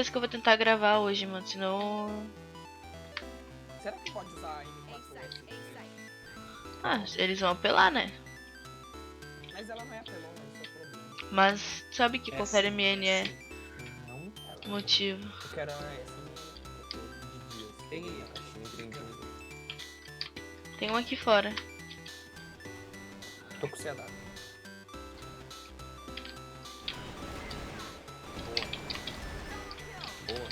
certeza que eu vou tentar gravar hoje, mano, senão... Será que pode usar a M4S? Ah, eles vão apelar, né? Mas ela não é apelona, isso é o problema. Mas sabe que confere MN é Não, ela motivo. Eu quero a essa de dias. Tem a caixinha grandinha. Tem um aqui fora. Tô com CH. Boa.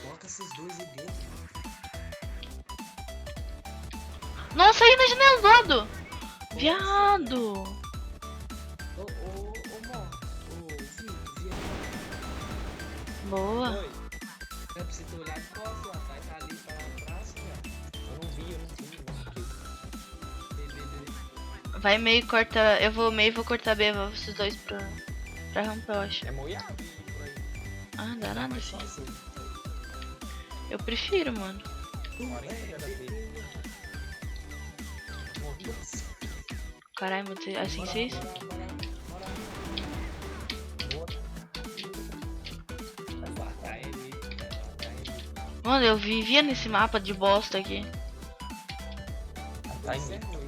Coloca esses dois aí dentro. Nossa, aí na janela do lado! Viado! Ô, Mó. Ô, Vi. Boa. Oi. É pra você ter olhado de costas lá, tá ali pra trás, velho. Eu não vi. Vai meio e corta. Eu vou meio e vou cortar B, vou vocês dois pra rampa, eu acho. É moiado por aí. Ah, dá nada assim. Sozinho. Eu prefiro, mano. 40 de HP. Caralho, vou ter assim 6. Bora. Boa. Tá ele. Mano, eu vivia nesse mapa de bosta aqui. Tá Isso é em ruim.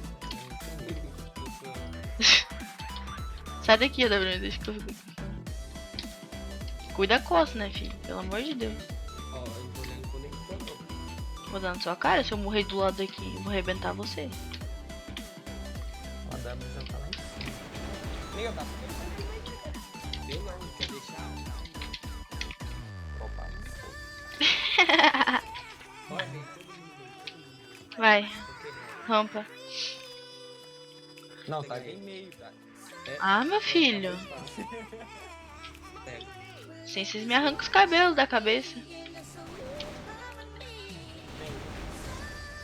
Sai daqui, W, deixa que eu fico aqui. Cuida a costa, né, filho? Pelo amor de Deus. Ó, eu tô olhando o conector. Vou dar na sua cara, se eu morrer do lado daqui, eu vou arrebentar você. Uma W já tá lá em cima. Meu, dá pra Eu não, quer deixar? Opa, Bora, vem, todo mundo. Vai, Ok, rampa. Não, tá bem meio, tá? Ah, meu filho. Pega. Sem vocês me arrancam os cabelos da cabeça.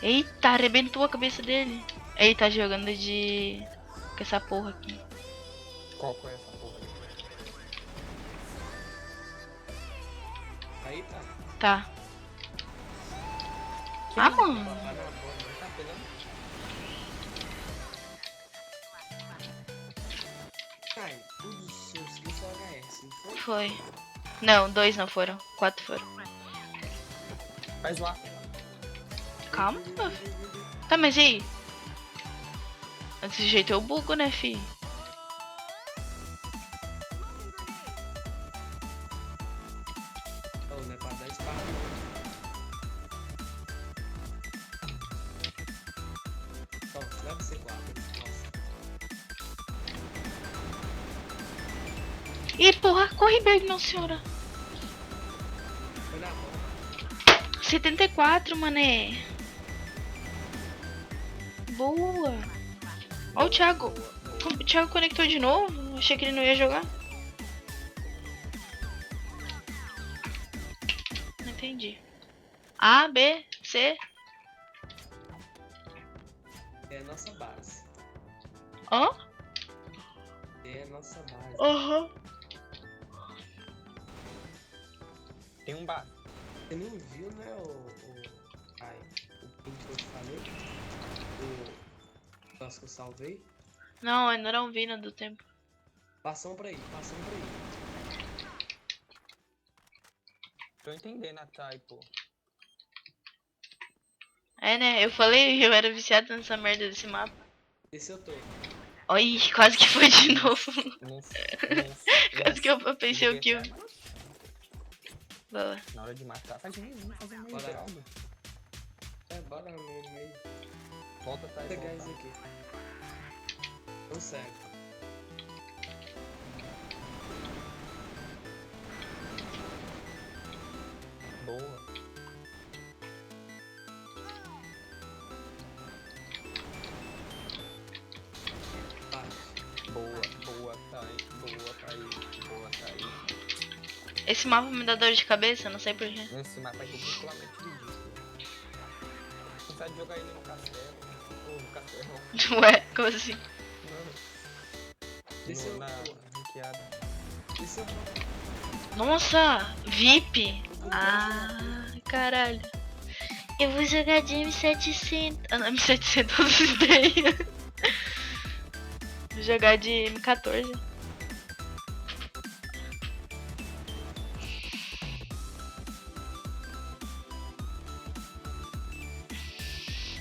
Eita, arrebentou a cabeça dele. Ele tá jogando de... com essa porra aqui. Qual foi essa porra aí? Aí tá. Tá. Ah, mano. Tá na bola, não tá pegando? Ai, tudo seus que só HS, não foi? Foi. Não, 2 não foram. 4 foram. Faz lá. Calma. Tá, mas e aí? Desse jeito eu bugo, né, fi? Oh, não é pra dar esparro. Ó, leva esse quadro. Nossa. Ih, porra, corre bem, não, senhora. Foi na mão. 74, mané. Boa. Ó o Thiago. O Thiago conectou de novo. Achei que ele não ia jogar. Não entendi. A, B, C. É a nossa base. Ó. É a nossa base. Aham. Tem um bar. Você não viu, né, Ai, o print que eu te falei? O nosso que eu salvei? Não, ainda não vi no do tempo. Passam pra aí. Tô entendendo a Thay, pô. É, né? Eu falei, eu era viciado nessa merda desse mapa. Esse eu tô. Oi, quase que foi de novo. Quase que eu pensei o kill. Boa. Na hora de matar, faz meio, Bora. Geraldo. É, bora no meio. Volta, Thay, Vou pegar isso volta. aqui. Consegue. Boa. Bate. Boa, Thay. Esse mapa me dá dor de cabeça, não sei porquê. Nesse mapa aqui é ridiculamente ridículo. Vontade de jogar ele no castelo. Ou no castelo. Ué, como assim? Esse eu Na tô. ranqueada. Esse eu tô. Nossa, VIP. Ah, caralho. Eu vou jogar de M700. Ah, não, M700 todos os ideias. Vou jogar de M14.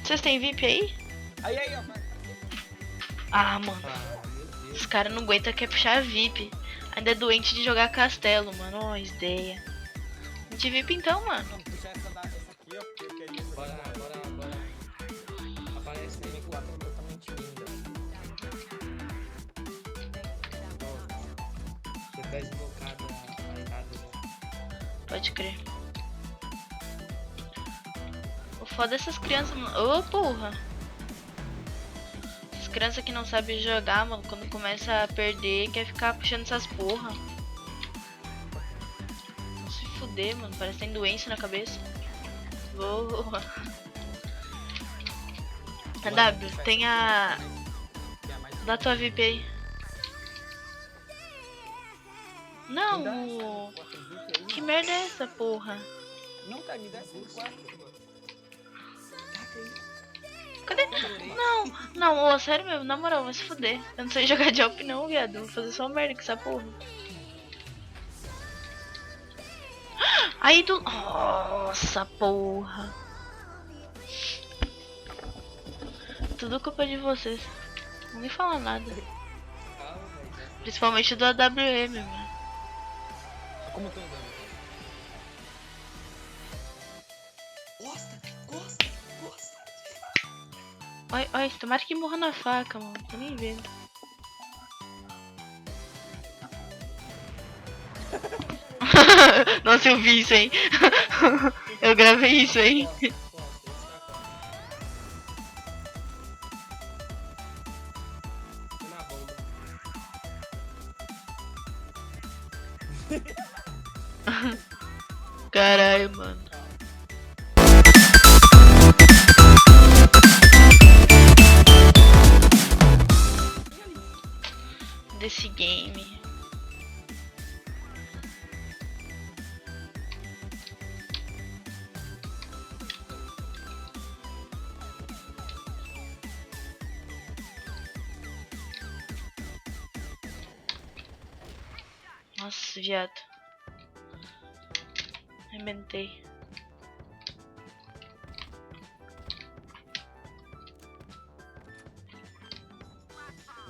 Vocês têm VIP aí? Aí, ó. Vai. Ah, mano. Ah, meu Deus. Os caras não aguentam quer puxar VIP. Ainda é doente de jogar castelo, mano. Ó, ideia. De VIP então, mano. Vamos puxar essa aqui, ó. Porque eu queria essa Bora. daqui. Aparece Essa aí. M4 é totalmente linda. Você tá desbocada a errada, né? Pode crer. O foda dessas crianças, mano. Ô, porra. As crianças que não sabem jogar, mano, quando começa a perder, quer ficar puxando essas porra. Vão se fuder, mano. Parece que tem doença na cabeça. Boa. A W, tem a. Dá tua VIP aí. Não, o- que merda é essa, porra? Não, cara, me dá essa M4. Cadê? Não, não, ô, sério mesmo, na moral, vai se fuder. Eu não sei jogar de Alp não, viado. Vou fazer só merda com essa porra. Aí do. Nossa, porra. Tudo culpa de vocês. Não vou nem falar nada. Calma, velho. Principalmente do AWM, mano. Como eu tô andando? Gosta. Ai, ai, tomara que morra na faca, mano. Tô nem vendo. Nossa, eu vi isso, hein? Eu gravei isso, hein? Costa, esse tá costa. Tô na bomba. Caralho, mano. Desse game. Nossa, viado. Arrebentei.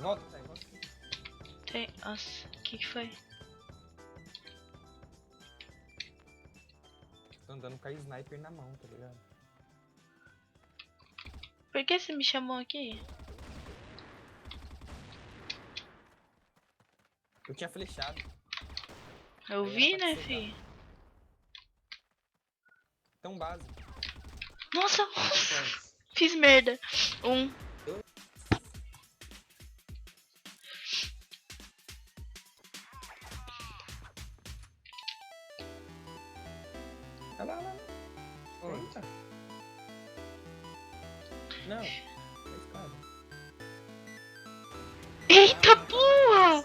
Volta, sai, volta. Tem. Nossa, o que foi? Tô andando com a sniper na mão, tá ligado? Por que você me chamou aqui? Eu tinha flechado. Eu Aí vi, era pra né, te fi? Tão básico. Nossa, Quantos? fiz merda. Um. Olha lá. Onde? Eita. Não. É escada. Eita porra!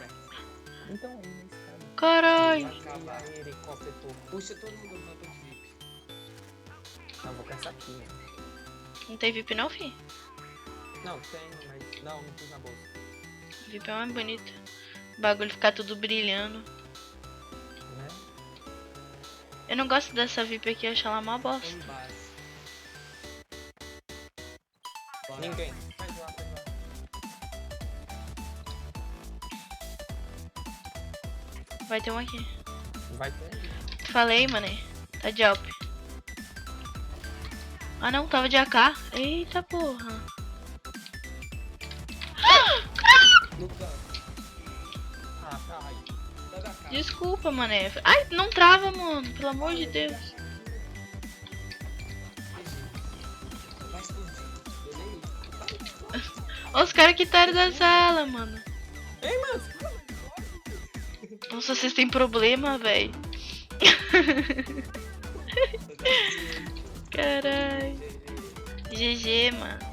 Então aí na escada. Caralho. Acabar. E aí, helicóptero. Puxa todo mundo no mapa de VIP. Não, vou com essa aqui, né? Não tem VIP não, fi? Não, tenho, mas... Não pus na bolsa. VIP é mais bonito. O bagulho ficar tudo brilhando. Né? Eu não gosto dessa VIP aqui, eu acho ela uma bosta. Em base. Bora. Ninguém. Faz lá, faz lá. Vai ter um aqui. Vai ter. Falei, mané. Tá de Alp. Ah não, tava de AK. Eita porra. No canto. Ah, tá aí. Dá da cara. Desculpa, mané. Ai, não trava, mano. Pelo amor de Deus. Vai explodir. Beleza? Olha os caras que estaram da sala, mano. Ei, mano! Nossa, vocês têm problema, velho. Caralho. GG, mano.